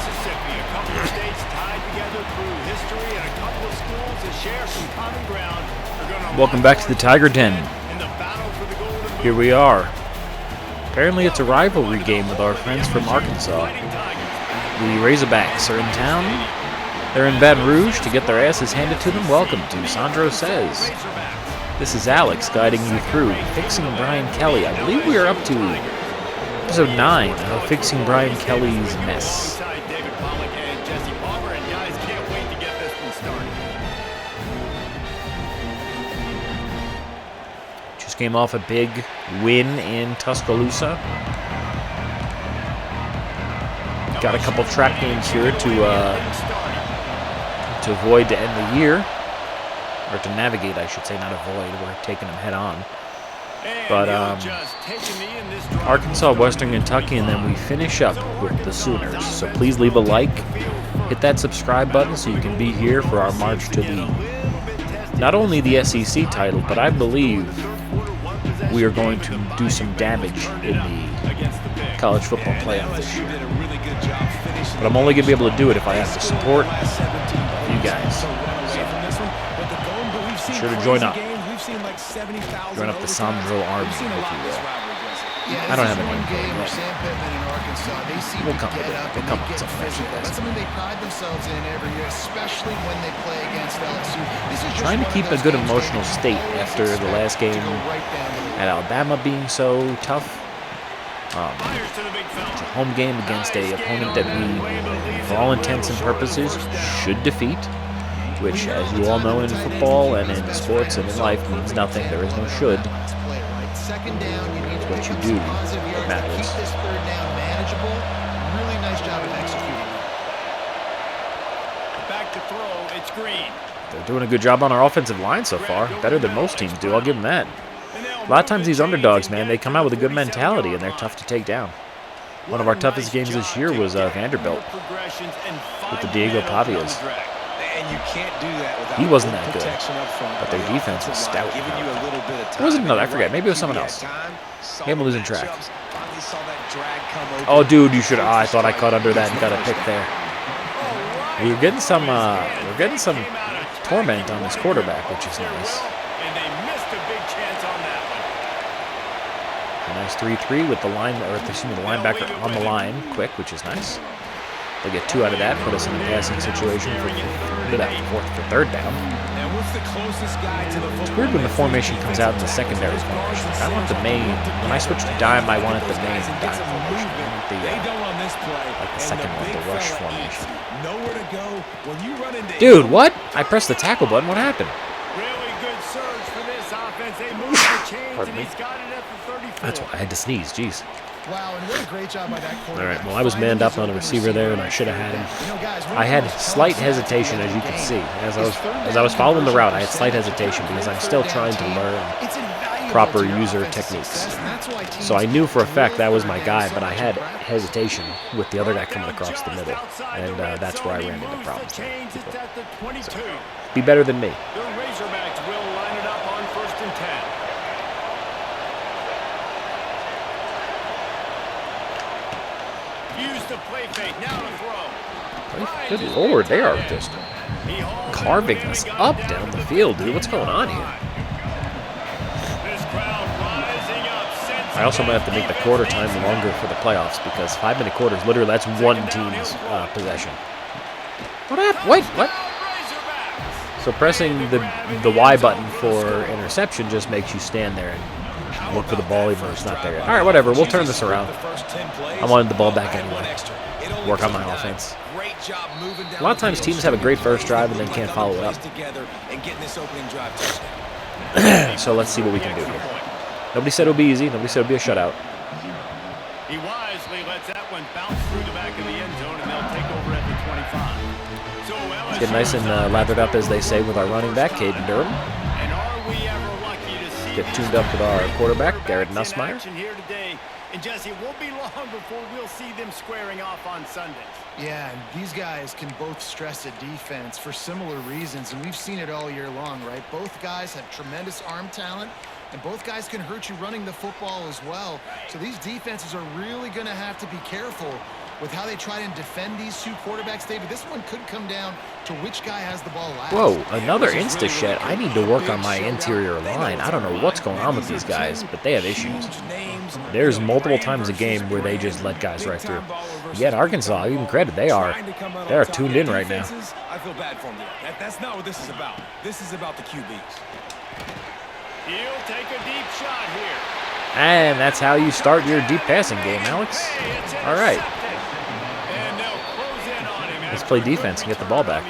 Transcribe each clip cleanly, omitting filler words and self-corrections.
Mississippi, a couple of states tied together through history and a couple of schools that share some common ground. Welcome back to the Tiger Den. Here we are. Apparently it's a rivalry game with our friends from Arkansas. The Razorbacks are in town. They're in Baton Rouge to get their asses handed to them. Welcome to Sandro Says. This is Alex guiding you through Fixing Brian Kelly. I believe we are up to episode 9 of Fixing Brian Kelly's Mess. Just came off a big win in Tuscaloosa. Got a couple trap games here to avoid to end the year. Or to navigate, I should say, not avoid. We're taking them head on. But Arkansas, Western Kentucky, and then we finish up with the Sooners. So please leave a like. Hit that subscribe button so you can be here for our march to the not only the SEC title, but I believe we are going to do some damage in the college football playoff this year. But I'm only going to be able to do it if I have the support of you guys. So, sure to join up. Join up the Sandro Army, if you will. I don't have a name for it yet. We'll come with it. We'll come up with something. That's something they pride themselves in every year, especially when they play against LSU. Trying to keep a good emotional state after the last game at Alabama being so tough. It's a home game against an opponent that we, for all intents and purposes, should defeat, which, as you all know in football and in sports and in life, means nothing. There is no should. It's what you do that matters. Back to throw, it's Green. They're doing a good job on our offensive line so far. Better than most teams do, I'll give them that. A lot of times these underdogs, man, they come out with a good mentality and they're tough to take down. One of our toughest games this year was Vanderbilt with the Diego Pavias. He wasn't that good, but their defense was stout. It wasn't another, I forget. Maybe it was someone else. Maybe I'm losing track. Oh, dude, you should. I thought I caught under that and got a pick there. We're getting some torment on this quarterback, which is nice. A nice 3-3 with the linebacker on the line, quick, which is nice. They'll get 2 out of that, put us in a passing situation for third down. It's weird when the formation comes out in the secondary formation. I want the main. When I switch to dime, I wanted the main dime formation. I want the second one, the rush formation. Dude, what? I pressed the tackle button. What happened? Pardon me. That's why I had to sneeze. Jeez. Wow, and what a great job by that quarterback. All right, well, I was manned up on a receiver there, and I should have had him. I had slight hesitation, as you can see. As I was following the route, I had slight hesitation because I'm still trying to learn proper user techniques. So I knew for a fact that was my guy, but I had hesitation with the other guy coming across the middle, and that's where I ran into problems. So, be better than me. The Razorbacks will line it up on 1st and 10. Use the play fake, now to throw. Good Lord, they are just carving us up down the field, dude. What's going on here? I also might have to make the quarter time longer for the playoffs because 5-minute quarters, literally, that's one team's possession. What happened? Wait, what? So pressing the Y button for interception just makes you stand there and look for the ball even though it's not there yet. All right, whatever. We'll turn this around. I wanted the ball back anyway. Work on my offense. A lot of times teams have a great first drive and then can't follow it up. So let's see what we can do here. Nobody said it would be easy. Nobody said it would be a shutout. He wisely lets that one bounce through the back of the end zone, and they'll take over at the 25. So let's get nice and lathered up, as they say, with our running back, Caden Durham. And are we ever lucky to see get tuned up with our quarterback, Garrett Nussmeier. And Jesse, it won't be long before we'll see them squaring off on Sundays. Yeah, and these guys can both stress a defense for similar reasons, and we've seen it all year long, right? Both guys have tremendous arm talent, and both guys can hurt you running the football as well. So these defenses are really going to have to be careful with how they try and defend these two quarterbacks, David, this one could come down to which guy has the ball last. Whoa, another insta-shed. I need to work on my interior line. I don't know what's going on with these guys, but they have issues. There's multiple times a game where they just let guys right through. Yet Arkansas, even credit, they are tuned in right now. I feel bad for them. That's not what this is about. This is about the QBs. He'll take a deep shot here. And that's how you start your deep passing game, Alex. All right. Let's play defense and get the ball back.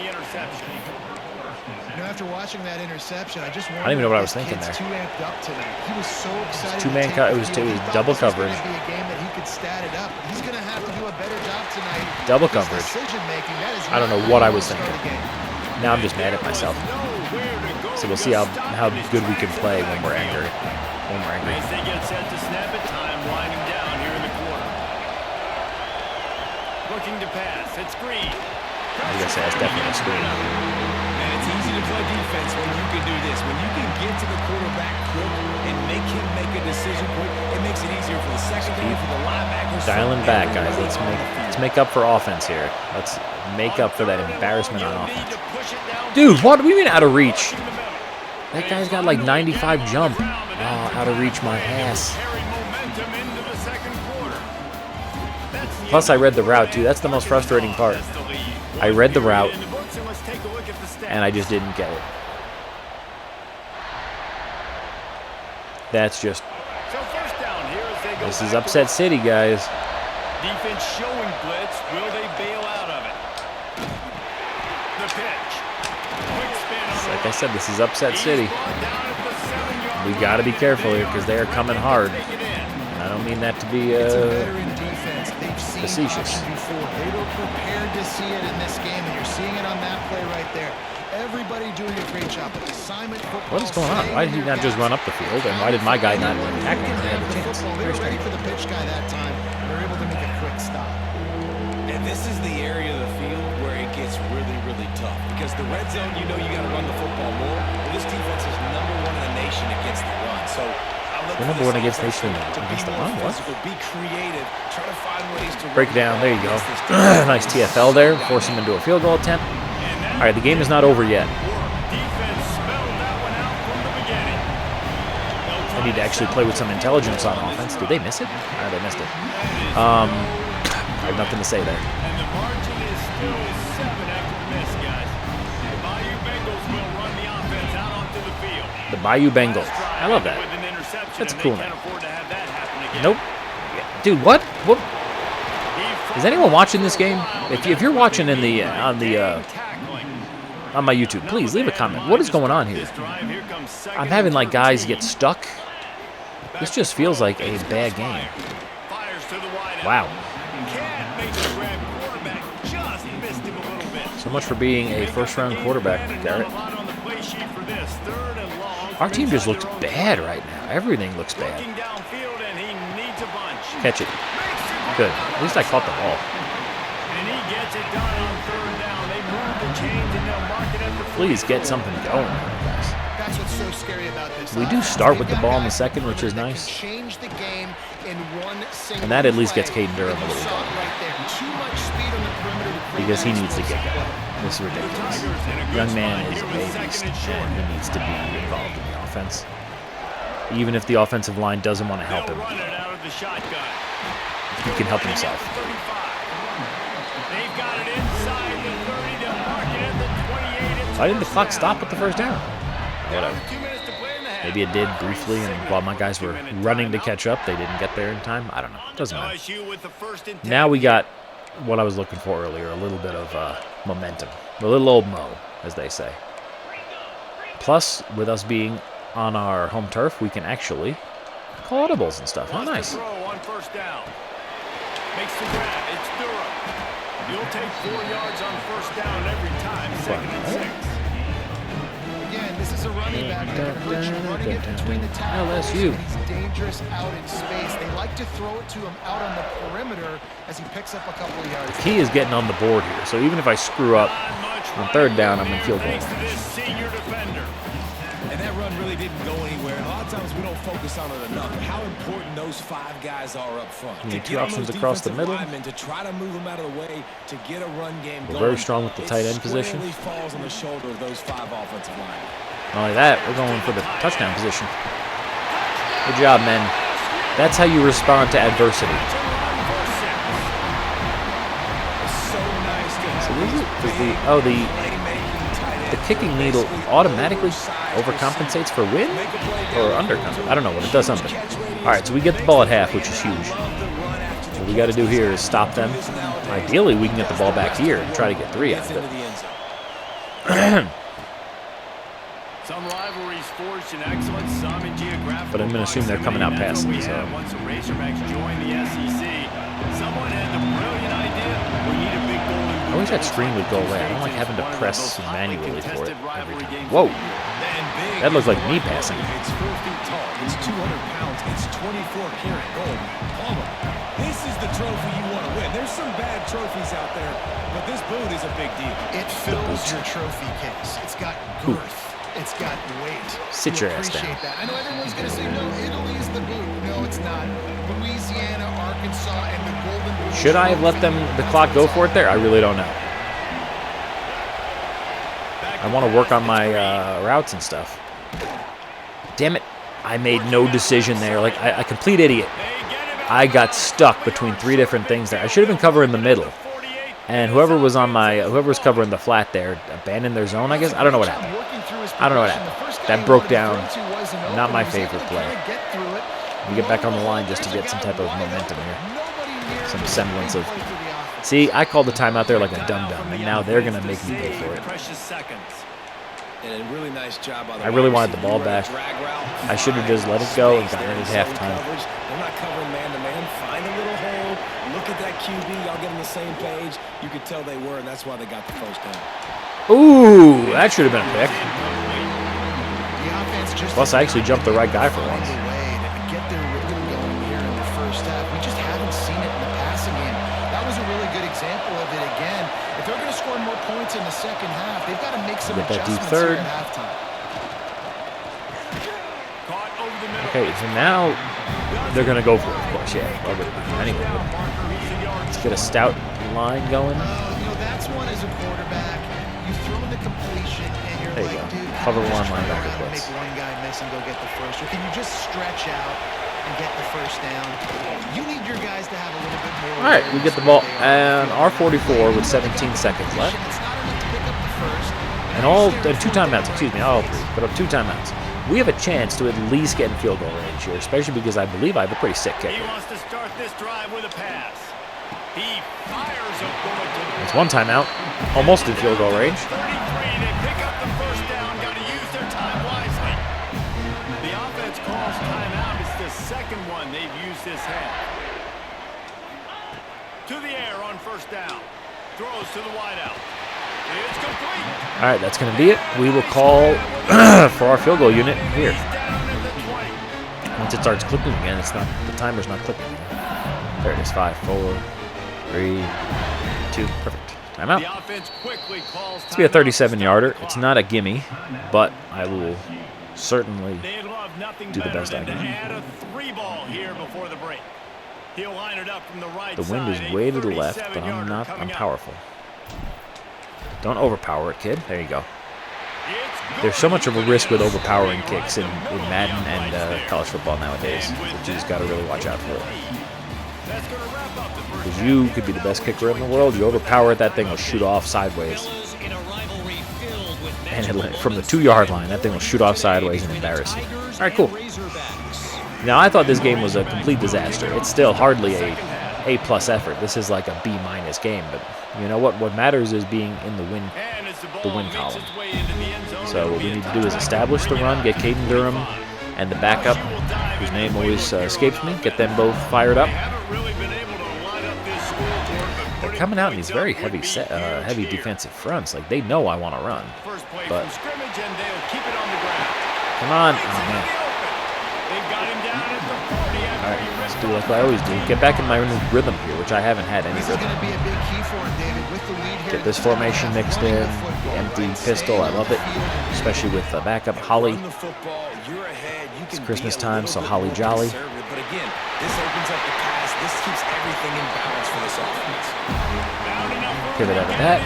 After watching that interception, I just don't even know what I was thinking there. Too amped up tonight. He was so excited. Two-man cut. It was double coverage. Be a game that he could stat it up. He's going to have to do a better job tonight. Double coverage. I don't know what I was thinking. Now I'm just mad at myself. So we'll see how good we can play when we're angry. They get set to snap it. Time winding down here in the quarter. Looking to pass. It's Green. I was gonna say that's definitely a screen. And it's easy to play defense when you can do this. When you can get to the quarterback quick and make him make a decision quick, it makes it easier for the secondary, for the linebackers. Dialing back, guys. Let's make up for offense here. Let's make up for that embarrassment on offense. Dude, what do we mean out of reach? That guy's got like 95 jump. Oh, out of reach my ass. Plus, I read the route, too. That's the most frustrating part. I read the route, and I just didn't get it. That's just... This is upset city, guys. Defense showing blitz. Will they bail out of it? The pitch. Quick spin. Like I said, this is upset city. We got to be careful here because they are coming hard. I don't mean that to be facetious. They were prepared to see it in this game, and you're seeing it on that play right there. Everybody doing a great job. Assignment football. What is going on? Why did he not just run up the field? And why did my guy not tackle him? They had a chance. They were ready for the pitch guy that time. They were able to make a quick stop. And this is the area of the field where it gets really, really tough. Because the red zone, you know you got to run the football more. Well, this defense is #1 in the nation against the run. So we're #1 against the nation against the run. What? Be creative. Try to find ways to break it down. There you go. Nice TFL there. Force him into a field goal attempt. All right, the game is not over yet. I need to actually play with some intelligence on offense. Did they miss it? Oh, they missed it. I have nothing to say there. And the margin is still 7 after the miss, guys. The Bayou Bengals will run the offense out onto the field. The Bayou Bengals. I love that. That's a cool name. Nope. Dude, what? What? Is anyone watching this game? If you're watching in the on my YouTube, please leave a comment. What is going on here? I'm having like guys get stuck. This just feels like a bad game. Wow. So much for being a first-round quarterback, Garrett. Our team just looks bad right now. Everything looks bad. Catch it. Good. At least I caught the ball. Please get something going, guys. That's what's so scary about this. We do start with the ball in the second, which is nice. Change the game in one single and that at least gets Caden Durham a little going. Because he needs to get going. This is ridiculous. Young man is a beast, and he needs to be involved in the offense. Even if the offensive line doesn't want to help him, he can help himself. Why didn't the clock stop at the first down? Whatever. Maybe it did briefly, and while my guys were running to catch up, they didn't get there in time. I don't know. Doesn't matter. Now we got what I was looking for earlier, a little bit of momentum. A little old Mo, as they say. Plus, with us being on our home turf, we can actually call audibles and stuff. Oh, nice. Makes the grab. It's Durham. You'll take 4 yards on first down every time. 2nd and 6. Again, this is a running back that can hurt you running it between the tackles. LSU. He's dangerous out in space. They like to throw it to him out on the perimeter as he picks up a couple of yards. The key is getting on the board here. So even if I screw up on 3rd down, I'm in field goal. And that run really didn't go anywhere. And a lot of times we don't focus on it enough. How important those 5 guys are up front. You need 2 options across the middle. To try to move them out of the way to get a run game We're going. very strong with the tight end position. It falls on the shoulder of those 5 offensive linemen. Not only that, we're going for the touchdown position. Good job, men. That's how you respond to adversity. So the kicking needle automatically overcompensates for win or undercompensates. I don't know, but it does something. All right, so we get the ball at half, which is huge. What we got to do here is stop them. Ideally, we can get the ball back here and try to get 3 out of it. Some rivalries forged in excellence, some in geographical. But I'm going to assume they're coming out passing. So. Once the Razorbacks joined the SEC, someone had the brilliant idea. We need a big goal. I wish that screen would go away. I don't like having to press manually for it every time. Whoa! That looks like me passing. It's 4 feet tall. It's 200 pounds. It's 24-karat gold. Palmer, this is the trophy you want to win. There's some bad trophies out there, but this boot is a big deal. It fills your trophy case. It's got girth. It's got weight. Sit your ass down. That. I know everyone's going to say, no, Italy's the boot. No, it's not. Louisiana, Arkansas, and the Golden Boot. Should I have let the clock go for it there? I really don't know. I want to work on my routes and stuff. Damn it. I made no decision there. Like, a complete idiot. I got stuck between 3 different things there. I should have been covering the middle. And whoever was covering the flat there abandoned their zone, I guess. I don't know what happened. I don't know what happened. That broke down. Not my favorite play. We get back on the line just to get some type of momentum here. Some semblance of... See, I called the timeout there like a dum-dum, and now they're going to make me pay for it. And a really nice job by the I really wanted the ball back. I should have just let it go and gotten it at halftime. They're not covering man-to-man. Find a little hole. Look at that QB. Y'all get on the same page. You could tell they were, and that's why they got the first down. Ooh, that should have been a pick. Plus, I actually jumped the right guy for once. Get their rhythm going here in the first half. We just haven't seen it in the passing game. That was a really good example of it again. If they're going to score more points in the second half, they've got to make some adjustments here at halftime. Okay, so now they're going to go for it, of course. Yeah, anyway, let's get a stout line going. That's one as a quarterback. You throw the completion, and you're there you like, go. dude, Cover one linebacker blitz. Make one guy miss and go get the first, or can you just stretch out and get the first down? You need your guys to have a little bit more. All right, we get the ball and R44 with 17 seconds left. And all 2 timeouts, excuse me, all 3, but 2 timeouts. We have a chance to at least get in field goal range here, especially because I believe I have a pretty sick kicker. He wants to start this drive with a pass. He fires a bullet to the It's 1 timeout, almost in field goal range. 33, they pick up the first down, got to use their time wisely. The offense calls timeout. It's the second one they've used this half. To the air on first down. Throws to the wideout. It's complete. All right, that's going to be it. We will call for our field goal unit here. Once it starts clicking again, it's not, the timer's not clicking. There it is, 5, 4, 3, 2, perfect. Timeout. It's be a 37-yarder. It's not a gimme, but I will certainly do the best I can. The wind is way to the left, but I'm powerful. Don't overpower it, kid. There you go. There's so much of a risk with overpowering kicks in Madden and college football nowadays that you just got to really watch out for it. Because you could be the best kicker in the world, you overpower it, that thing will shoot off sideways. And from the 2-yard line, that thing will shoot off sideways and embarrass you. All right, cool. Now, I thought this game was a complete disaster. It's still hardly a A-plus effort. This is like a B- game, but you know what? What matters is being in the win column. So what we need to do is establish the run, get Caden Durham and the backup, whose name always escapes me, get them both fired up. They're coming out in these very heavy defensive fronts. Like, they know I want to run. But come on. Oh, man. All right, let's do like I always do. Get back in my rhythm here, which I haven't had any rhythm. Get this formation mixed in. The empty pistol, I love it. Especially with the backup Holly. It's Christmas time, so Holly Jolly. But again, this opens up the pass. This keeps everything in balance for this offense. Pivot out of that.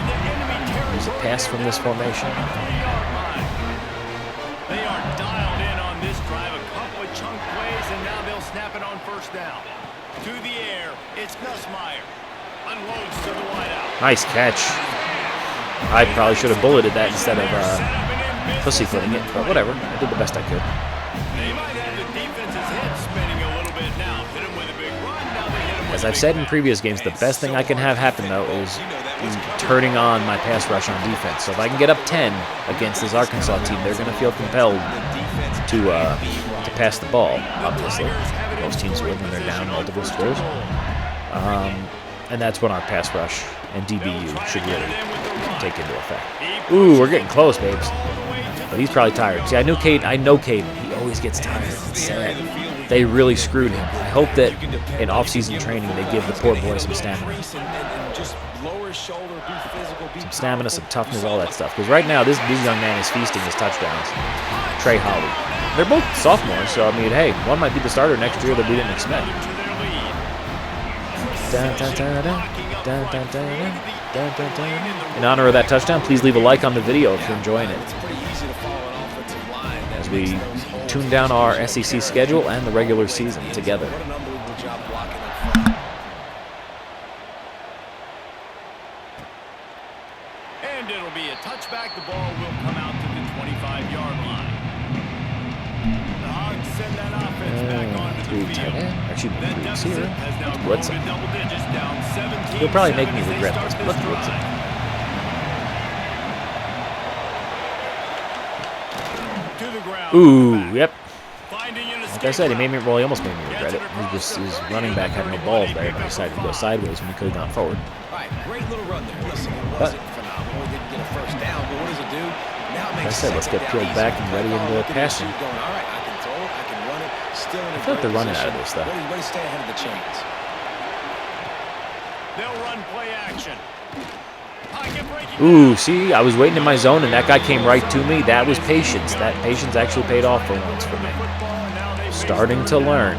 Use a pass from this formation. They are dialed in on this drive. A couple of chunk plays, and now they'll snap it on first down. To the air, it's Nussmeier. Unloads to the wideout. Nice catch. I probably should have bulleted that instead of pussyfooting it, but whatever. I did the best I could. They might have the defense's head spinning a little bit now. Hit him with a big run. Now they hit him with As I've said in previous games, the best thing I can have happen, though, is turning on my pass rush on defense. So if I can get up 10 against this Arkansas team, they're going to feel compelled to pass the ball, obviously. Most teams will when they're down multiple scores. And that's when our pass rush and DBU should really take into effect. Ooh, we're getting close, babes. But he's probably tired. See, I know Caden. He always gets tired. It's sad. They really screwed him. I hope that in off-season training they give the poor boy some stamina. Some stamina, some toughness, all that stuff. Because right now, this young man is feasting his touchdowns. Trey Holly. They're both sophomores, so, I mean, hey, one might be the starter next year that we didn't expect. In honor of that touchdown, please leave a like on the video if you're enjoying it. As we tune down our SEC schedule and the regular season together. And it'll be a touchback. The ball will come out to the 25-yard line. The Hogs send that offense back onto the field. Actually, That deficit has now grown blitz to him. double digits, down 17. He'll probably make me regret this, but let's blitz him. To the ground. Ooh, yep. Finding an Like I said, he almost made me regret it. His running back had no balls there, and he decided to go sideways when he could have gone forward. All right, great little run there. Listen, it wasn't phenomenal. He didn't get a first down, but what does it do? Now it makes Like I said, let's get peeled back and ready into passing. All right, I can throw it, I can run it. Still in a I feel like they're running out of this, though. Way to stay ahead of the chains. They'll run play action. Ooh, see, I was waiting in my zone, and that guy came right to me. That was patience. That patience actually paid off for once for me. Starting to learn.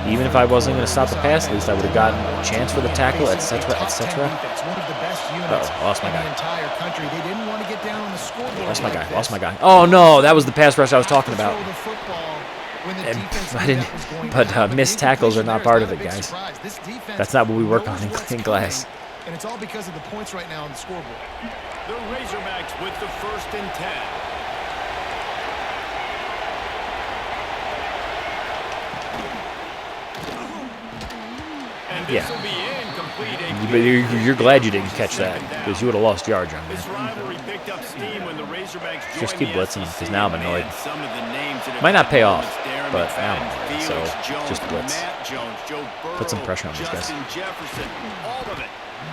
Even if I wasn't going to stop the pass, at least I would have gotten a chance for the tackle, etc., etc. Uh-oh, lost my guy. Lost my guy. Oh, no, that was the pass rush I was talking about. But missed tackles are not part of it, guys. That's not what we work on in class. And it's all because of the points right now on the scoreboard. The Razorbacks with the 1st and 10. And this will be incomplete. But you're glad you didn't catch that, because you would have lost yards on This that. rivalry picked up steam when the Razorbacks Just joined keep the blitzing, SEC. because now I'm annoyed. Some of the names that have Might not pay off, Darren but McFadden, I'm annoyed, so Felix Jones, just blitz. Matt Jones, Joe Burrow, Put some pressure on these guys. Justin Jefferson, all of it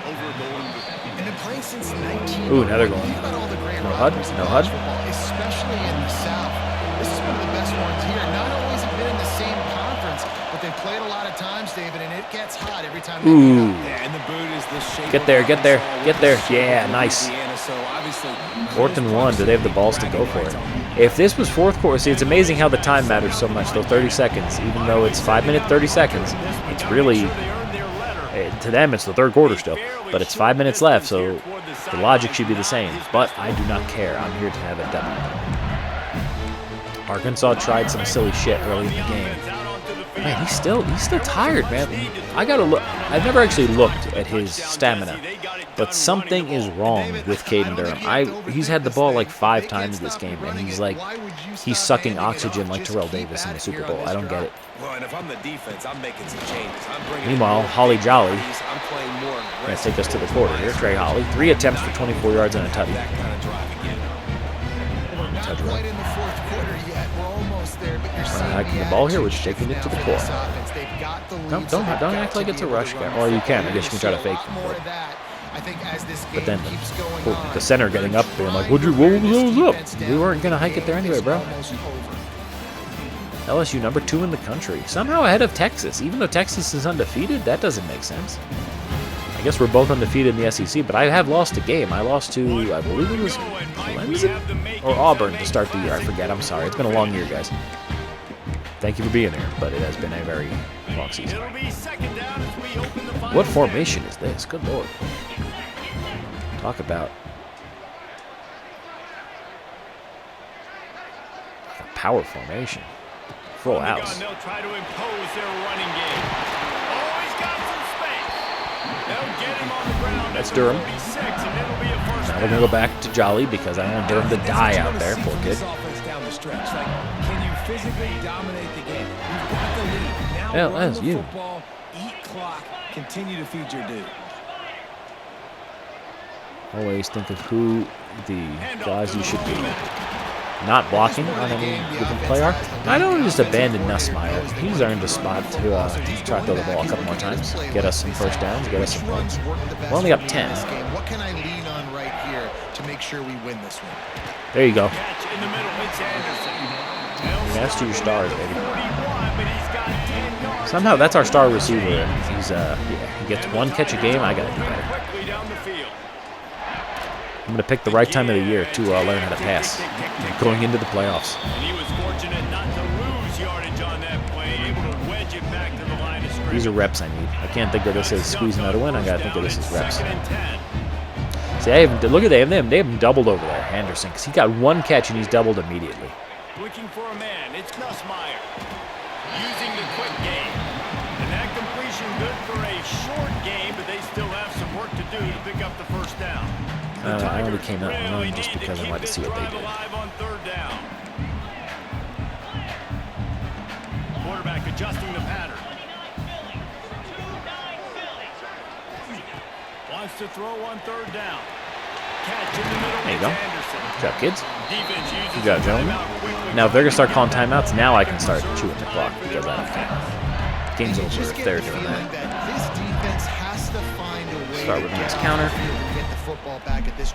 over Golden Boot. And been playing since 19. Ooh, now they're going. Think about all the great No HUD? rivalries in No HUD? college football, especially in the South. This is one of the best ones here. Not always have been in the same conference, but they've played a lot of times, David, and it gets hot every time they Ooh. get out. And the boot is the shape Get there, get there, get there. Yeah, nice. 4th and 1. Do they have the balls to go for it? If this was fourth quarter, see, it's amazing how the time matters so much, though 30 seconds. Even though it's 5 minutes, 30 seconds, it's really, to them, it's the third quarter still. But it's 5 minutes left, so the logic should be the same. But I do not care. I'm here to have a W. Arkansas tried some silly shit early in the game. Man, he's still tired, man. I gotta look. I've never actually looked at his stamina, but something is wrong with Caden Durham. He's had the ball like 5 times this game, and he's sucking oxygen like Terrell Davis in the Super Bowl. I don't get it. Well, and if I'm the defense, I'm making some changes. I'm bringing Meanwhile, Holly Jolly I'm playing more going to take us to the quarter here. Trey Holly, 3 attempts for 24 yards and a tutty. that kind of drive again. We're not quite in the fourth quarter yet. We're almost there, but you're seeing Hiking the ball here, we're just taking it to the core. Don't act like it's a rush guy. Well, you can. I guess you can try to fake them. But then the center getting up there, I'm like, what was up? We weren't going to hike it there anyway, bro. LSU number 2 in the country. Somehow ahead of Texas. Even though Texas is undefeated, that doesn't make sense. I guess we're both undefeated in the SEC, but I have lost a game. I lost to, I believe it was Clemson or Auburn to start the year. I forget. I'm sorry. It's been a long year, guys. Thank you for being here, but it has been a very long season. What formation is this? Good Lord. Talk about a power formation. Full house. They'll try to impose their running game. Oh, he's got some space. They'll get him on the ground. That's Durham. Now we're going to go back to Jolly because I don't want Durham to die out there, poor kid. Can you physically dominate the game? You've got the lead. Now yeah, run that's the you. Football, eat clock, continue to feed your dude. Always think of who the guys you should be not blocking on any given play are. I don't just abandon Nussmeier. He's earned a spot to try to throw the ball a couple more times, get us some first downs, get us some points. We're only up 10. What can I lean on right here to make sure we win this one? There you go. That's to your stars, baby. Somehow that's our star receiver. He's he gets one catch a game. I gotta do better. I'm gonna pick the right time of the year to learn how to pass, going into the playoffs. These are reps I need. I can't think of this as squeezing out a win. I gotta think of this as reps. See, I haven't look at them. They haven't doubled over there, Anderson, because he got one catch and he's doubled immediately. Looking for a man. It's Nussmeier using the quick game, and that completion good for a short game, but they still have some work to do to pick up the first down. I only came out and run just because I wanted to see what they did. Quarterback adjusting the pattern. Wants to throw on third down. Catch in the middle. There you go. Good job, kids. Good job, gentlemen. Now, if they're going to start calling timeouts, now I can start chewing the clock because I don't care. Game's over if they're doing that. Start with a nice counter.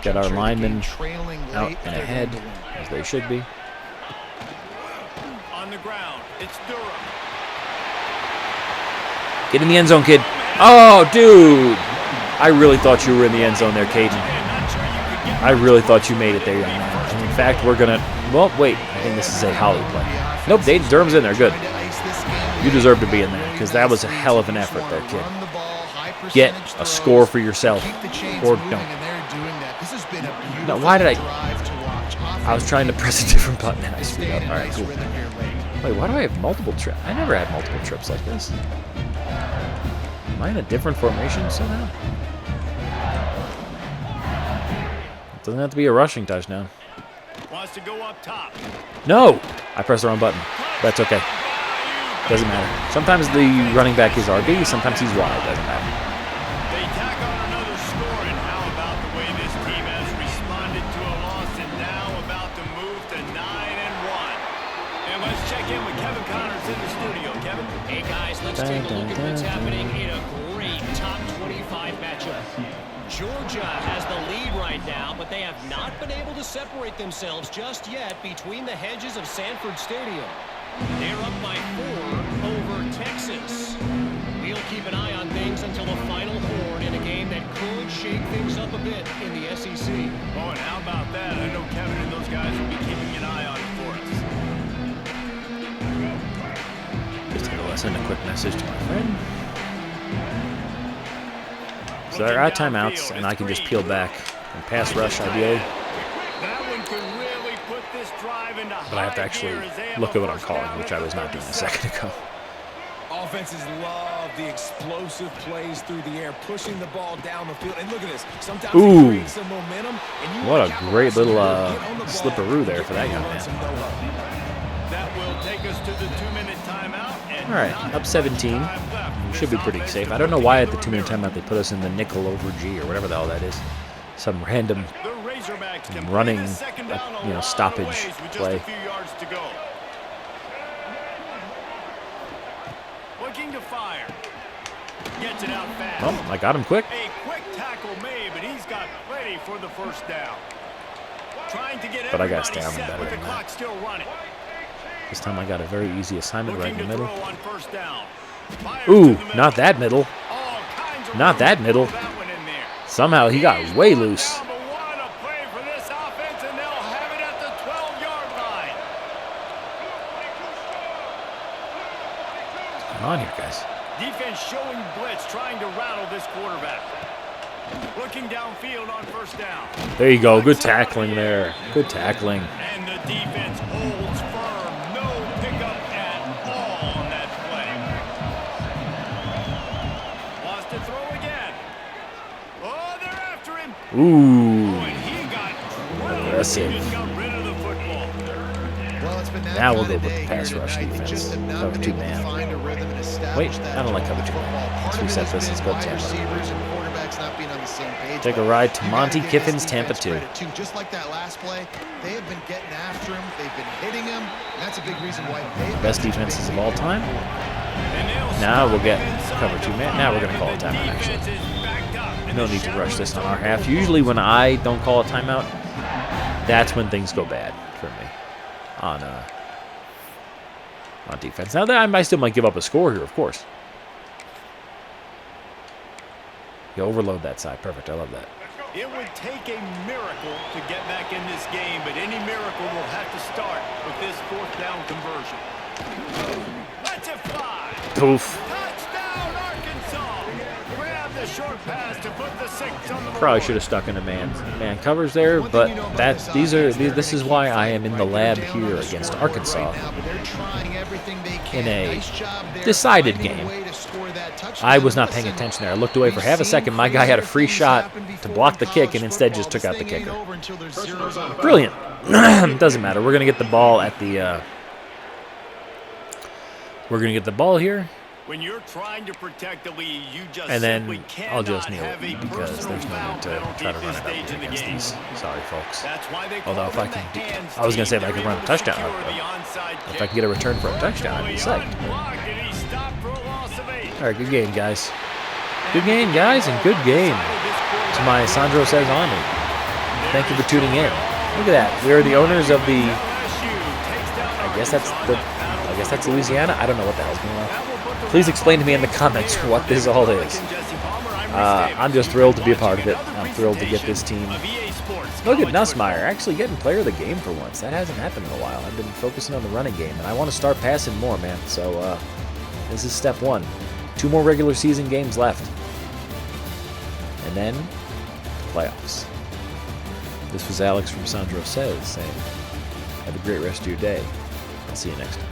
Get our linemen out and ahead, as they should be. On the ground, it's Durham. Get in the end zone, kid. Oh, dude. I really thought you were in the end zone there, Caden. I really thought you made it there, young man. And in fact, we're going to... Well, wait. I think this is a Holly play. Nope, Durham's in there. Good. You deserve to be in there because that was a hell of an effort there, kid. Get a score for yourself or don't. No, why did I was trying to press a different button and I screwed up. All right, cool. Wait, why do I have multiple trips? I never had multiple trips like this. Am I in a different formation somehow? It doesn't have to be a rushing touchdown. Wants to go up top. No! I pressed the wrong button. That's okay. Doesn't matter. Sometimes the running back is RB, sometimes he's wide. Doesn't matter. They tack on another score, and how about the way this team has responded to a loss and now about to move to 9-1. And let's check in with Kevin Connors in the studio. Kevin? Hey guys, let's take a look at what's happening in a great top 25 matchup. Georgia has the lead right now, but they have not been able to separate themselves just yet between the hedges of Sanford Stadium. They're up by 4 over Texas. We'll keep an eye on things until the final horn in a game that could shake things up a bit in the SEC. Oh, and how about that? I know Kevin and those guys will be keeping an eye on it for us. Just gonna send a quick message to my friend. So there are timeouts, and I can just peel back and pass rush ideally. But I have to actually look at what I'm calling, which I was not doing a second ago. Offenses love the explosive plays through the air, pushing the ball down the field. And look at this. Sometimes it creates some momentum. And what a great little slipperoo there for that young man. That will take us to the 2-minute timeout. All right, up 17. We should be pretty safe. I don't know why at the 2-minute timeout they put us in the nickel over G or whatever the hell that is. Some random running, stoppage play. Looking to fire. Gets it out fast. Oh, I got him quick. A quick tackle made, but he's got plenty for the first down. Trying to get but I got down set better with the than clock that. still running. This time I got a very easy assignment right in the middle. Ooh, Not that middle. Not that middle. Somehow he got way loose. What's going on here, guys? Defense showing blitz, trying to rattle this quarterback. Looking downfield on first down. There you go. Good tackling there. Good tackling. And the defense holds firm. No pickup at all on that play. Lost to throw again. Oh, they're after him. Ooh. Oh, and he got drilled. Aggressive. He just got rid of the football. Well, it's been that Now we'll kind go of with day the pass here rush tonight. They defense. just have not Cover been 2 able to man. find a rhythm and establish Wait, that I don't like cover 2 football. man. Let's Part of it reset has this. Let's been go wide 10. receivers and quarterbacks not being on the same page. Take a but ride to you Monty gotta give this Kiffin's Tampa defense 2. credit, too. Just like that last play, they have been getting after him. They've been hitting him. And that's a big reason why they have Best defenses of all time. Now we'll get cover 2 man. Now we're going to call a timeout, actually. No need to rush this on our half. Usually when I don't call a timeout, that's when things go bad for me on defense. Now, I still might give up a score here, of course. You overload that side. Perfect. I love that. It would take a miracle to get back in this game, but any miracle will have to start with this 4th down conversion. Let's it fly. Poof. Touchdown, Arkansas. Grab the short pass to put the 6 on the Probably board. should have stuck into man covers there, but this is why I am in the lab here against Arkansas in a decided game. I was not paying attention there. I looked away for half a second. My guy had a free shot to block the kick and instead just took out the kicker. Brilliant. Doesn't matter. We're gonna get the ball at the. We're gonna get the ball here. When you're trying to protect the lead, you just And then simply I'll cannot just kneel have a because personal there's no foul need to penalty try to at run this it up stage in the against game. these. Sorry, folks. That's why they Although if call I them can, the hands I was gonna say if I team. could They're run a able to touchdown, secure but the onside if I kick. can get a return for a touchdown, I'd be psyched. Unblocked, and he stopped for a loss of 8. All right, good game, guys. Good game, guys, and good game to my Sandro Says Army. Thank you for tuning in. Look at that. We are the owners of the. I guess that's Louisiana. I don't know what the hell's going on. Please explain to me in the comments what this all is. I'm just thrilled to be a part of it. I'm thrilled to get this team. Look at Nussmeier actually getting player of the game for once. That hasn't happened in a while. I've been focusing on the running game, and I want to start passing more, man. So this is step 1. 2 more regular season games left. And then playoffs. This was Alex from Sandro Says saying, have a great rest of your day. I'll see you next time.